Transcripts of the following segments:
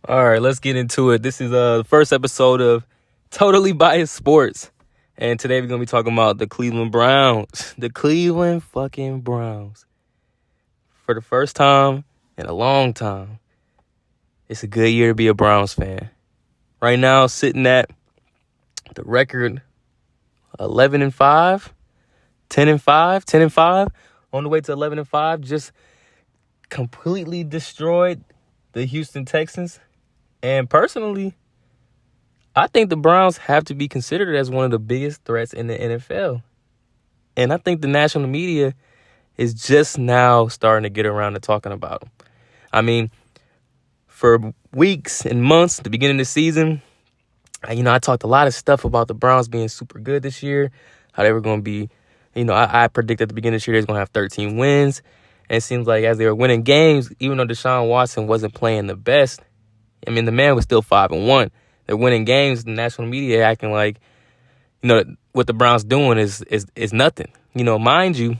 All right, let's get into it. This is the first episode of Totally Biased Sports. And today we're going to be talking about the Cleveland Browns. The Cleveland fucking Browns. For the first time in a long time, it's a good year to be a Browns fan. Right now, sitting at the record 11-5, 10-5, on the way to 11-5. Just completely destroyed the Houston Texans. And personally, I think the Browns have to be considered as one of the biggest threats in the NFL. And I think the national media is just now starting to get around to talking about them. I mean, for weeks and months, at the beginning of the season, I talked a lot of stuff about the Browns being super good this year, how they were going to be, I predicted at the beginning of this year they was going to have 13 wins. And it seems like as they were winning games, even though Deshaun Watson wasn't playing the best, I mean, the man was still 5-1. They're winning games. The national media acting like, what the Browns doing is nothing. Mind you,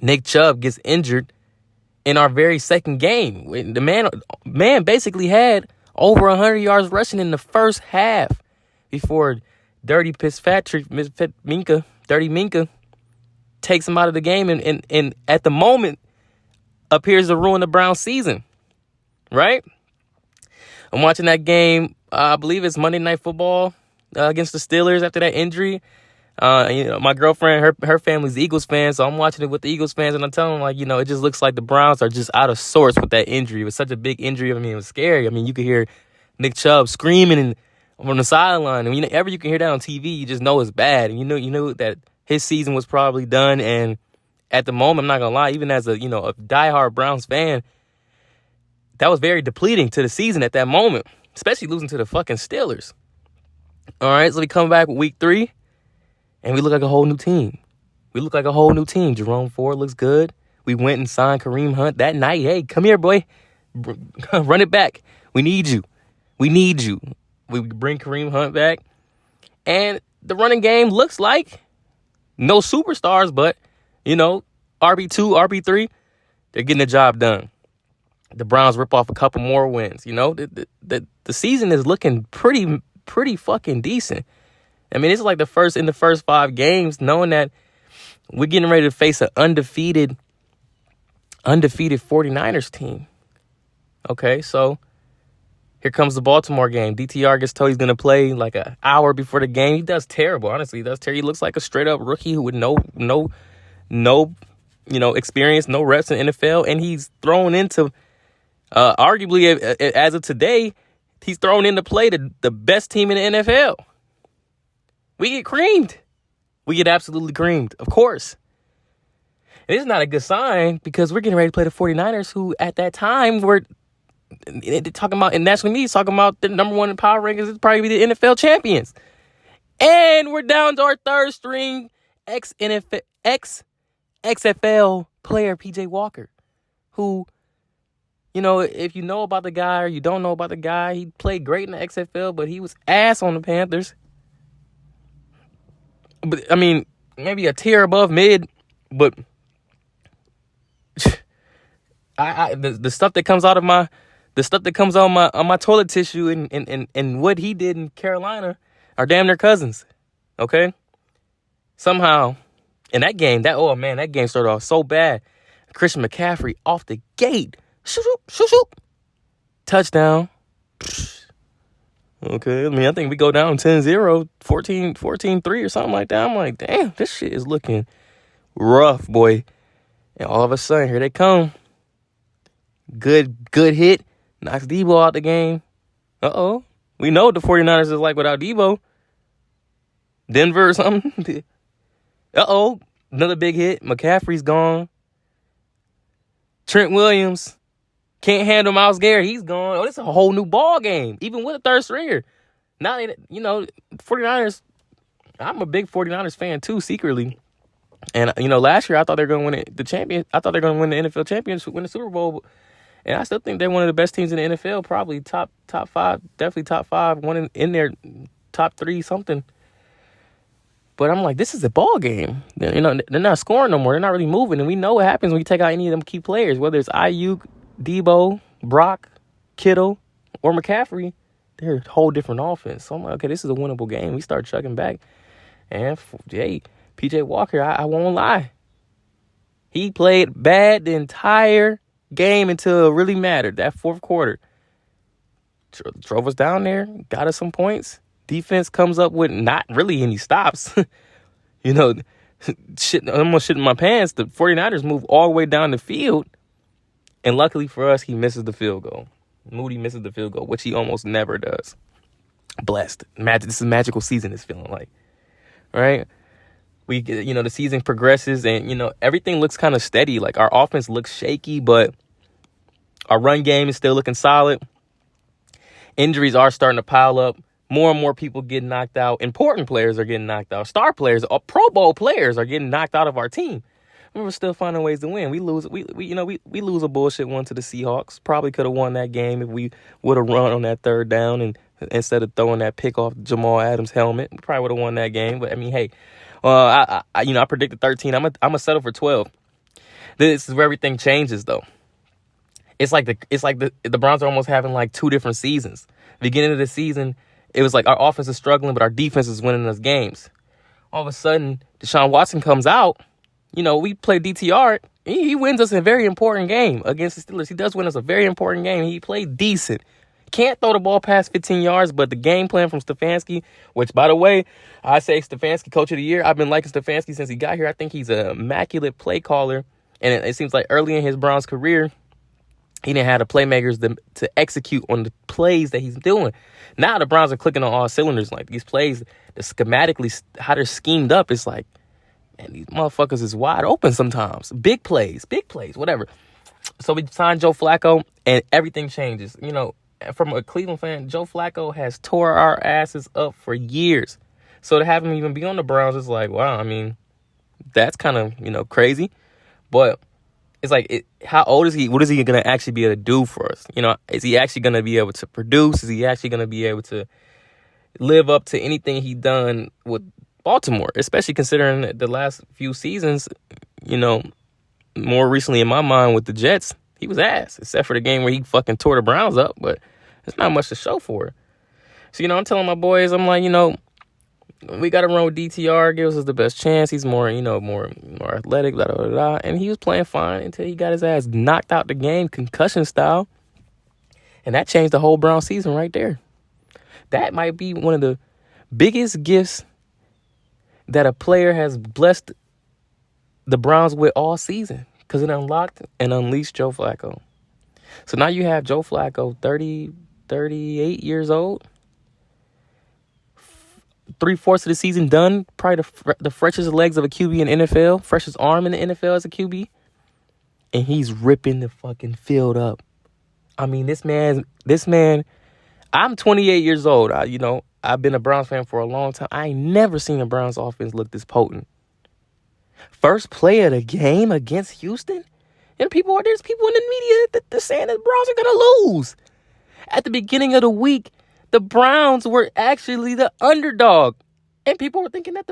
Nick Chubb gets injured in our very second game. The man basically had over 100 yards rushing in the first half before Dirty Minka takes him out of the game and at the moment appears to ruin the Browns season, right? I'm watching that game. I believe it's Monday Night Football against the Steelers after that injury. My girlfriend, her family's Eagles fan, so I'm watching it with the Eagles fans, and I'm telling them, it just looks like the Browns are just out of sorts with that injury. It was such a big injury. I mean, it was scary. I mean, you could hear Nick Chubb screaming from the sideline, and whenever you can hear that on TV, you just know it's bad. And you know that his season was probably done. And at the moment, I'm not gonna lie, even as a diehard Browns fan, that was very depleting to the season at that moment, especially losing to the fucking Steelers. All right, so we come back with week 3, and we look like a whole new team. Jerome Ford looks good. We went and signed Kareem Hunt that night. Hey, come here, boy. Run it back. We need you. We bring Kareem Hunt back. And the running game looks like no superstars, but, RB2, RB3, they're getting the job done. The Browns rip off a couple more wins. The season is looking pretty fucking decent. I mean, it's like in the first 5 games, knowing that we're getting ready to face an undefeated 49ers team. Okay, so here comes the Baltimore game. DTR gets told he's going to play like an hour before the game. He does terrible, honestly. He looks like a straight-up rookie who with no experience, no reps in NFL, and he's thrown into, arguably, as of today, he's thrown into play the best team in the NFL. We get creamed. We get absolutely creamed, of course. And it's not a good sign because we're getting ready to play the 49ers, who at that time were talking about, in national media, talking about the number one in power rankings is probably the NFL champions. And we're down to our third string ex-XFL player, PJ Walker, who, if you know about the guy or you don't know about the guy, he played great in the XFL, but he was ass on the Panthers. But I mean, maybe a tier above mid, but the stuff that comes out of my on my toilet tissue and what he did in Carolina are damn near cousins. Okay, somehow in that game, that game started off so bad. Christian McCaffrey off the gate, shoot, touchdown. Okay, I mean, I think we go down 10-0, 14-3 or something like that. I'm like, damn, this shit is looking rough, boy. And all of a sudden, here they come. Good hit. Knocks Debo out the game. Uh-oh. We know what the 49ers is like without Debo. Denver or something. Uh-oh. Another big hit. McCaffrey's gone. Trent Williams can't handle Myles Garrett. He's gone. Oh, this is a whole new ball game, even with a third stringer. Now, 49ers, I'm a big 49ers fan too, secretly. And, last year I thought they were going to win the champion. I thought they were going to win the NFL championship, win the Super Bowl. And I still think they're one of the best teams in the NFL, probably top 5, definitely top 5, one in their top 3 something. But I'm like, this is a ball game. They're not scoring no more. They're not really moving. And we know what happens when you take out any of them key players, whether it's Ayuk, Debo, Brock, Kittle. or McCaffrey, they're a whole different offense. So I'm like, okay, this is a winnable game. We start chucking back. And, PJ Walker, I won't lie. He played bad the entire game until it really mattered. That fourth quarter. Drove us down there, got us some points. Defense comes up with not really any stops. I'm almost shitting my pants. The 49ers move all the way down the field. And luckily for us, he misses the field goal. Moody misses the field goal, which he almost never does. Blessed. This is a magical season, it's feeling like. Right? We get, the season progresses and, everything looks kind of steady. Like, our offense looks shaky, but our run game is still looking solid. Injuries are starting to pile up. More and more people get knocked out. Important players are getting knocked out. Star players, Pro Bowl players are getting knocked out of our team. We're still finding ways to win. We lose. We lose a bullshit one to the Seahawks. Probably could have won that game if we would have run on that third down and instead of throwing that pick off Jamal Adams' helmet. We probably would have won that game. But I mean, hey, I predicted 13. I'm gonna settle for 12. This is where everything changes, though. It's like the Browns are almost having like two different seasons. Beginning of the season, it was like our offense is struggling, but our defense is winning us games. All of a sudden, Deshaun Watson comes out. We play DTR. He wins us a very important game against the Steelers. He does win us a very important game. He played decent. Can't throw the ball past 15 yards, but the game plan from Stefanski, which, by the way, I say Stefanski, Coach of the Year. I've been liking Stefanski since he got here. I think he's an immaculate play caller. And it seems like early in his Browns career, he didn't have the playmakers to execute on the plays that he's doing. Now the Browns are clicking on all cylinders. Like, these plays, schematically, how they're schemed up, it's like, man, these motherfuckers is wide open sometimes. Big plays, whatever. So we signed Joe Flacco, and everything changes. From a Cleveland fan, Joe Flacco has tore our asses up for years. So to have him even be on the Browns is like, wow, I mean, that's kind of, crazy. But it's like, how old is he? What is he going to actually be able to do for us? Is he actually going to be able to produce? Is he actually going to be able to live up to anything he done with Baltimore, especially considering the last few seasons, more recently in my mind with the Jets, he was ass, except for the game where he fucking tore the Browns up, but there's not much to show for it. So, I'm telling my boys, I'm like, we got to run with DTR, gives us the best chance. He's more athletic, blah, blah, blah, blah. And he was playing fine until he got his ass knocked out the game, concussion style. And that changed the whole Brown season right there. That might be one of the biggest gifts that a player has blessed the Browns with all season, because it unlocked and unleashed Joe Flacco. So now you have Joe Flacco, 38 years old, 3/4 of the season done, probably the freshest legs of a QB in the NFL, freshest arm in the NFL as a QB, and he's ripping the fucking field up. I mean, this man, I'm 28 years old. I've been a Browns fan for a long time. I ain't never seen a Browns offense look this potent. First play of the game against Houston, and there's people in the media that saying that the Browns are gonna lose. At the beginning of the week, the Browns were actually the underdog, and people were thinking that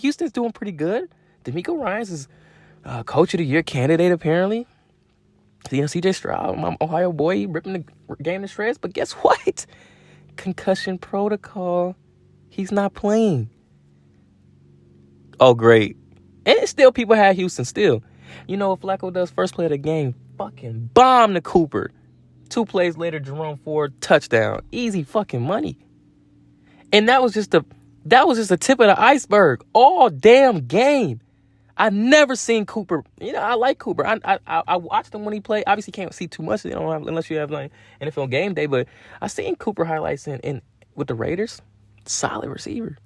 Houston's doing pretty good. D'Amico Ryans is Coach of the Year candidate apparently. CJ Stroud, my Ohio boy, ripping the game to shreds. But guess what? Concussion protocol. He's not playing. Oh, great. And still people had Houston still. What Flacco does first play of the game? Fucking bomb to Cooper. 2 plays later, Jerome Ford, touchdown. Easy fucking money. And that was just the tip of the iceberg. All damn game. I never seen Cooper. I like Cooper. I watched him when he played. Obviously, can't see too much unless you have like NFL Game Day. But I seen Cooper highlights in with the Raiders. Solid receiver.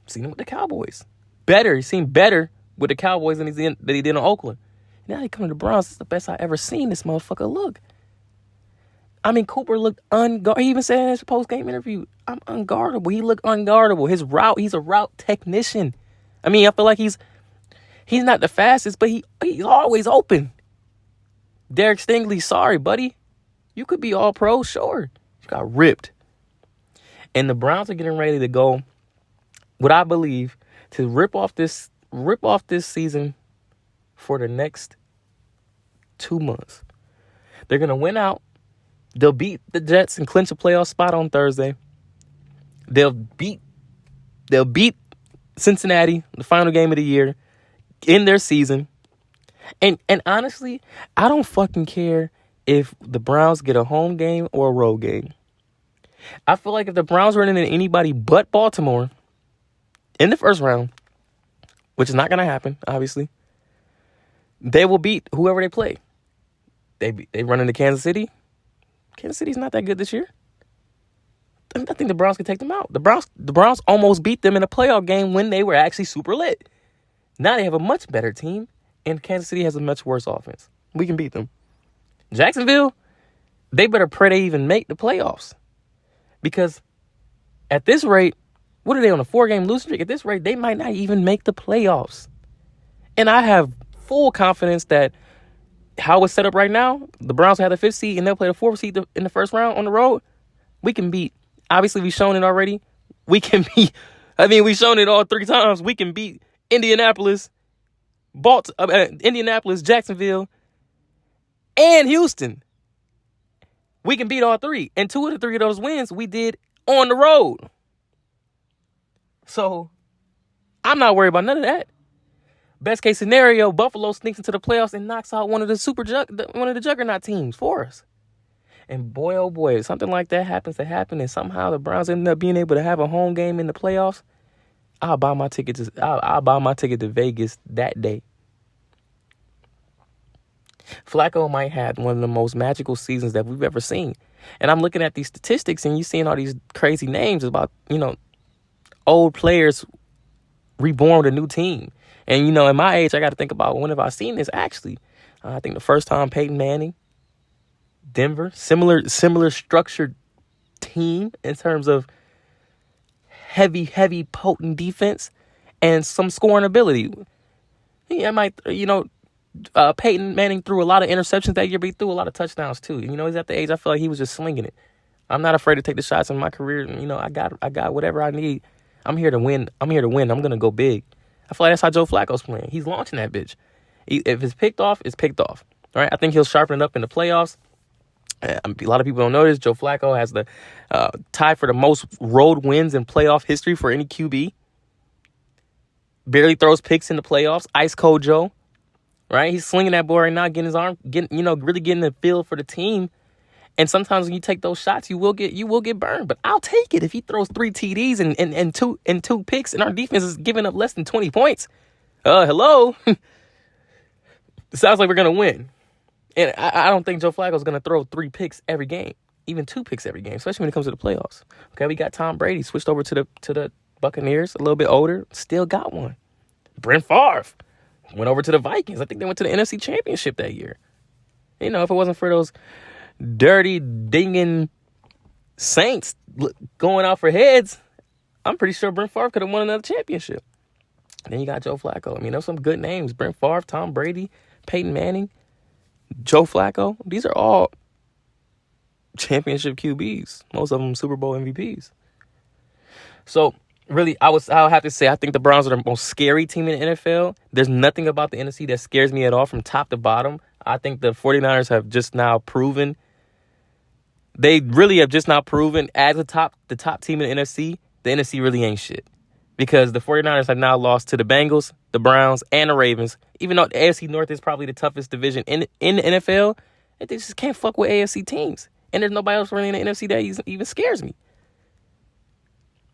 Seen him with the Cowboys. Better. He seemed better with the Cowboys than he did in Oakland. Now he coming to the Browns. It's the best I ever seen this motherfucker look. I mean, Cooper looked unguardable. He even said in his post-game interview, I'm unguardable. He looked unguardable. He's a route technician. I mean, I feel like he's not the fastest, but he's always open. Derek Stingley, sorry, buddy. You could be all pro, sure. You got ripped. And the Browns are getting ready to go, what I believe, to rip off this season for the next 2 months. They're going to win out. They'll beat the Jets and clinch a playoff spot on Thursday. They'll beat Cincinnati, the final game of the year, in their season. And honestly, I don't fucking care if the Browns get a home game or a road game. I feel like if the Browns run into anybody but Baltimore in the first round, which is not going to happen, obviously, they will beat whoever they play. They run into Kansas City. Kansas City's not that good this year. I think the Browns can take them out. The Browns almost beat them in a playoff game when they were actually super lit. Now they have a much better team, and Kansas City has a much worse offense. We can beat them. Jacksonville, they better pray they even make the playoffs. Because at this rate, what are they on a 4-game losing streak? At this rate, they might not even make the playoffs. And I have full confidence that how it's set up right now, the Browns have the 5th seed and they'll play the 4th seed in the first round on the road. We can beat. Obviously, we've shown it already. We've shown it all 3 times. We can beat Indianapolis, Jacksonville, and Houston. We can beat all 3. And 2 of the 3 of those wins we did on the road. So, I'm not worried about none of that. Best case scenario, Buffalo sneaks into the playoffs and knocks out one of the juggernaut teams for us. And boy, oh boy, if something like that happens and somehow the Browns end up being able to have a home game in the playoffs, I'll buy my ticket to Vegas that day. Flacco might have one of the most magical seasons that we've ever seen. And I'm looking at these statistics and you're seeing all these crazy names about, old players reborn with a new team. And, in my age, I got to think about when have I seen this actually. I think the first time Peyton Manning, Denver, similar structured team in terms of heavy, potent defense and some scoring ability. Yeah, Peyton Manning threw a lot of interceptions that year, but he threw a lot of touchdowns too. He's at the age I feel like he was just slinging it. I'm not afraid to take the shots in my career. I got whatever I need. I'm here to win. I'm going to go big. I feel like that's how Joe Flacco's playing. He's launching that bitch. If it's picked off, it's picked off. All right, I think he'll sharpen it up in the playoffs. A lot of people don't know this. Joe Flacco has the tie for the most road wins in playoff history for any QB. Barely throws picks in the playoffs. Ice cold Joe. Right? He's slinging that ball right now, getting his arm, really getting the feel for the team. And sometimes when you take those shots, you will get burned. But I'll take it if he throws 3 TDs and two picks, and our defense is giving up less than 20 points. Hello. Sounds like we're gonna win. And I don't think Joe Flacco is gonna throw 3 picks every game, even 2 picks every game, especially when it comes to the playoffs. Okay, we got Tom Brady switched over to the Buccaneers, a little bit older, still got one. Brent Favre went over to the Vikings. I think they went to the NFC Championship that year. If it wasn't for those dirty, dinging Saints going out for heads, I'm pretty sure Brent Favre could have won another championship. Then you got Joe Flacco. Those some good names. Brent Favre, Tom Brady, Peyton Manning, Joe Flacco. These are all championship QBs. Most of them Super Bowl MVPs. So, really, I'll have to say I think the Browns are the most scary team in the NFL. There's nothing about the NFC that scares me at all from top to bottom. I think the 49ers have just now proven. They really have just now proven as the top team in the NFC really ain't shit. Because the 49ers have now lost to the Bengals, the Browns, and the Ravens. Even though the AFC North is probably the toughest division in the NFL, they just can't fuck with AFC teams. And there's nobody else running in the NFC that even scares me.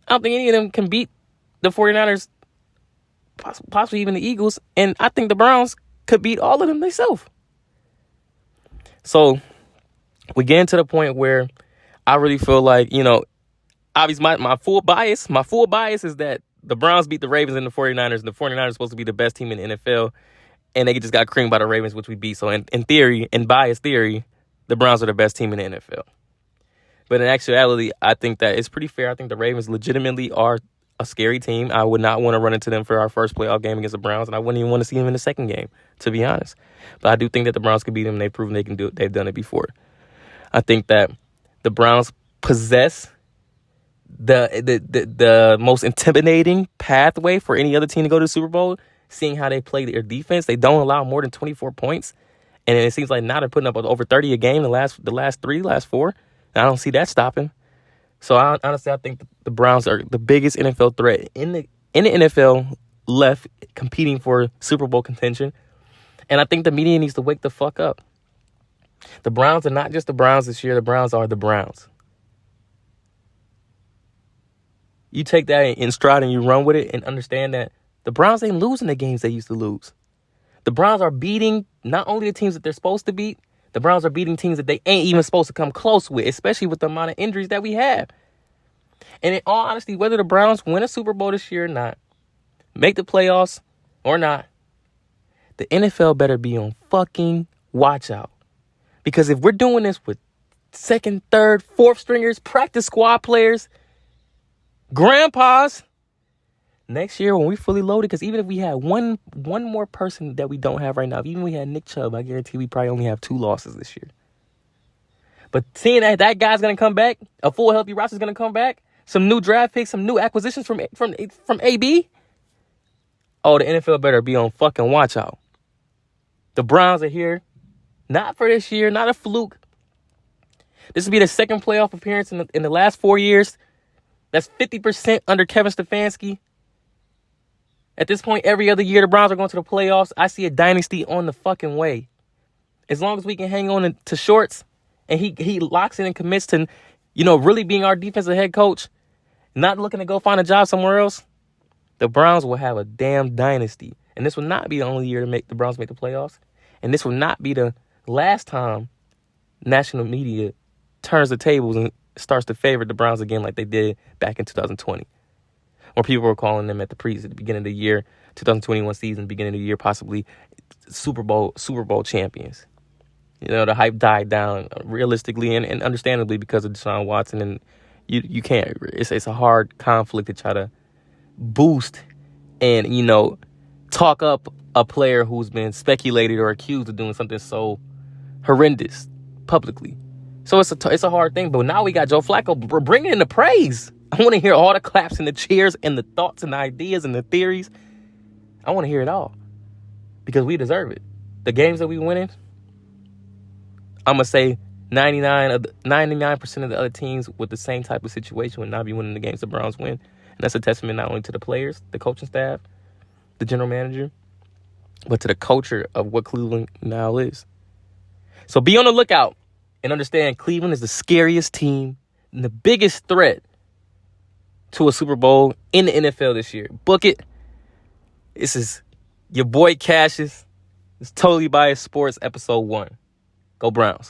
I don't think any of them can beat the 49ers, possibly even the Eagles. And I think the Browns could beat all of them themselves. So we get into the point where I really feel like, obviously my full bias is that the Browns beat the Ravens and the 49ers, and the 49ers are supposed to be the best team in the NFL, and they just got creamed by the Ravens, which we beat. So in theory, in bias theory, the Browns are the best team in the NFL. But in actuality, I think that it's pretty fair. I think the Ravens legitimately are a scary team. I would not want to run into them for our first playoff game against the Browns, and I wouldn't even want to see them in the second game, to be honest. But I do think that the Browns can beat them, and they've proven they can do it. They've done it before. I think that the Browns possess the most intimidating pathway for any other team to go to the Super Bowl, seeing how they play their defense. They don't allow more than 24 points. And it seems like now they're putting up over 30 a game the last 4. And I don't see that stopping. So honestly, I think the Browns are the biggest NFL threat in the NFL left competing for Super Bowl contention. And I think the media needs to wake the fuck up. The Browns are not just the Browns this year. The Browns are the Browns. You take that in stride and you run with it and understand that the Browns ain't losing the games they used to lose. The Browns are beating not only the teams that they're supposed to beat, the Browns are beating teams that they ain't even supposed to come close with, especially with the amount of injuries that we have. And in all honesty, whether the Browns win a Super Bowl this year or not, make the playoffs or not, the NFL better be on fucking watch out. Because if we're doing this with second, third, fourth stringers, practice squad players, grandpas, next year when we fully loaded, because even if we had one more person that we don't have right now, even if we had Nick Chubb, I guarantee we probably only have 2 losses this year. But seeing that guy's going to come back, a full healthy roster is going to come back, some new draft picks, some new acquisitions from AB, oh, the NFL better be on fucking watch out. The Browns are here, not for this year, not a fluke. This will be the second playoff appearance in the last 4 years. That's 50% under Kevin Stefanski. At this point, every other year, the Browns are going to the playoffs. I see a dynasty on the fucking way. As long as we can hang on to Shorts and he locks in and commits to, really being our defensive head coach, not looking to go find a job somewhere else, the Browns will have a damn dynasty. And this will not be the only year to make the Browns make the playoffs. And this will not be the last time national media turns the tables and starts to favor the Browns again like they did back in 2020. Or people were calling them at the beginning of the year, 2021 season, beginning of the year, possibly Super Bowl champions. The hype died down realistically and understandably because of Deshaun Watson. And you can't, it's a hard conflict to try to boost and, talk up a player who's been speculated or accused of doing something so horrendous publicly. So it's a hard thing. But now we got Joe Flacco. We're bringing in the praise. I want to hear all the claps and the cheers and the thoughts and the ideas and the theories. I want to hear it all because we deserve it. The games that we winning, I'm going to say 99% of the other teams with the same type of situation would not be winning the games the Browns win. And that's a testament not only to the players, the coaching staff, the general manager, but to the culture of what Cleveland now is. So be on the lookout and understand Cleveland is the scariest team and the biggest threat to a Super Bowl in the NFL this year. Book it. This is your boy Cassius. It's Totally Biased Sports, episode 1. Go Browns.